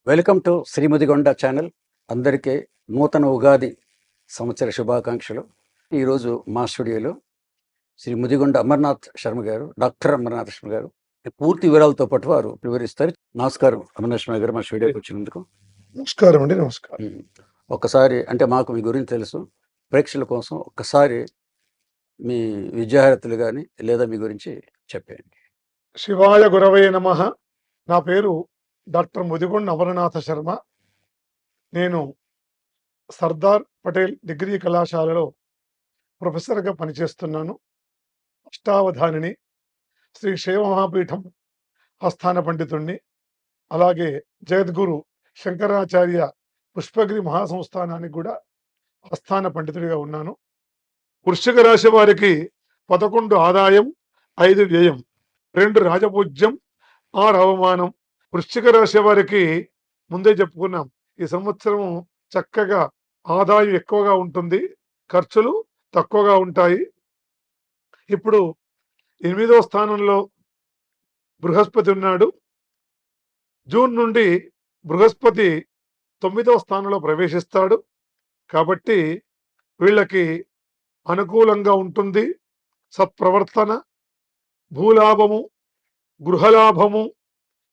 Welcome to శ్రీముదిగొండ channel. అందరికీ నూతన ఉగాది సంవత్సర శుభాకాంక్షలు. ఈరోజు మా స్టూడియోలో శ్రీ ముదిగొండ అమర్నాథ్ శర్మ గారు, డాక్టర్ అమర్నాథ్ శర్మ గారు పూర్తి వివరాలతో పాటు వారు వివరిస్తారు. నమస్కారం అమర్నాథ్ శర్మ గారు, మా స్టూడియోకి వచ్చినందుకు. నమస్కారం అండి. నమస్కారం. ఒక్కసారి అంటే మాకు మీ గురించి తెలుసు, ప్రేక్షకుల కోసం ఒక్కసారి మీ విద్యార్థులు కానీ లేదా మీ గురించి చెప్పండి. శివాయ గురవే నమః. నా పేరు డాక్టర్ ముదిగొండ అమరనాథ శర్మ. నేను సర్దార్ పటేల్ డిగ్రీ కళాశాలలో ప్రొఫెసర్గా పనిచేస్తున్నాను. అష్టావధానిని, శ్రీ శైవ మహాపీఠం ఆస్థాన పండితుణ్ణి, అలాగే జగద్గురు శంకరాచార్య పుష్పగిరి మహాసంస్థానానికి కూడా ఆస్థాన పండితుడిగా ఉన్నాను. వృశ్చిక రాశి వారికి 11 ఆదాయం, 5 వ్యయం, 2 రాజపూజ్యం, 6 అవమానం. వృశ్చిక రాశి వారికి ముందే చెప్పుకున్నాం, ఈ సంవత్సరం చక్కగా ఆదాయం ఎక్కువగా ఉంటుంది, ఖర్చులు తక్కువగా ఉంటాయి. ఇప్పుడు 8వ స్థానంలో బృహస్పతి ఉన్నాడు. జూన్ నుండి బృహస్పతి 9వ స్థానంలో ప్రవేశిస్తాడు. కాబట్టి వీళ్ళకి అనుకూలంగా ఉంటుంది. సత్ప్రవర్తన, భూలాభము, గృహలాభము,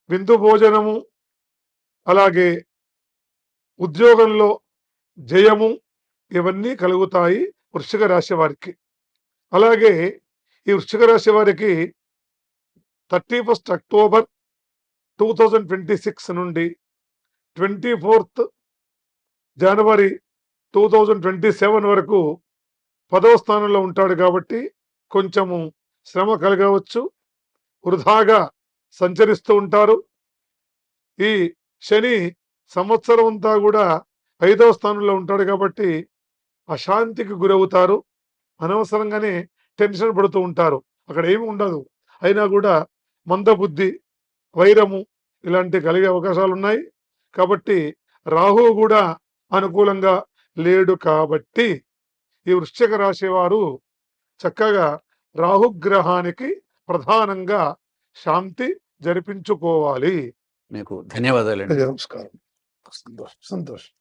విందు భోజనము, అలాగే ఉద్యోగంలో జయము, ఇవన్నీ కలుగుతాయి వృశ్చిక రాశి వారికి. అలాగే ఈ వృశ్చిక రాశి వారికి 31 అక్టోబర్ 2026 నుండి 24 జనవరి 2027 వరకు 10వ స్థానంలో ఉంటాడు. కాబట్టి కొంచెము శ్రమ కలగవచ్చు, వృధాగా సంచరిస్తూ ఉంటారు. ఈ శని సంవత్సరం అంతా కూడా 5వ స్థానంలో ఉంటాడు కాబట్టి అశాంతికి గురవుతారు. అనవసరంగానే టెన్షన్ పడుతూ ఉంటారు. అక్కడ ఏమి ఉండదు, అయినా కూడా మందబుద్ధి, వైరము ఇలాంటి కలిగే అవకాశాలు ఉన్నాయి. కాబట్టి రాహు కూడా అనుకూలంగా లేడు. కాబట్టి ఈ వృశ్చిక రాశి వారు చక్కగా రాహుగ్రహానికి ప్రధానంగా శాంతి జరిపించుకోవాలి. మీకు ధన్యవాదాలండి. నమస్కారం. సంతోషం.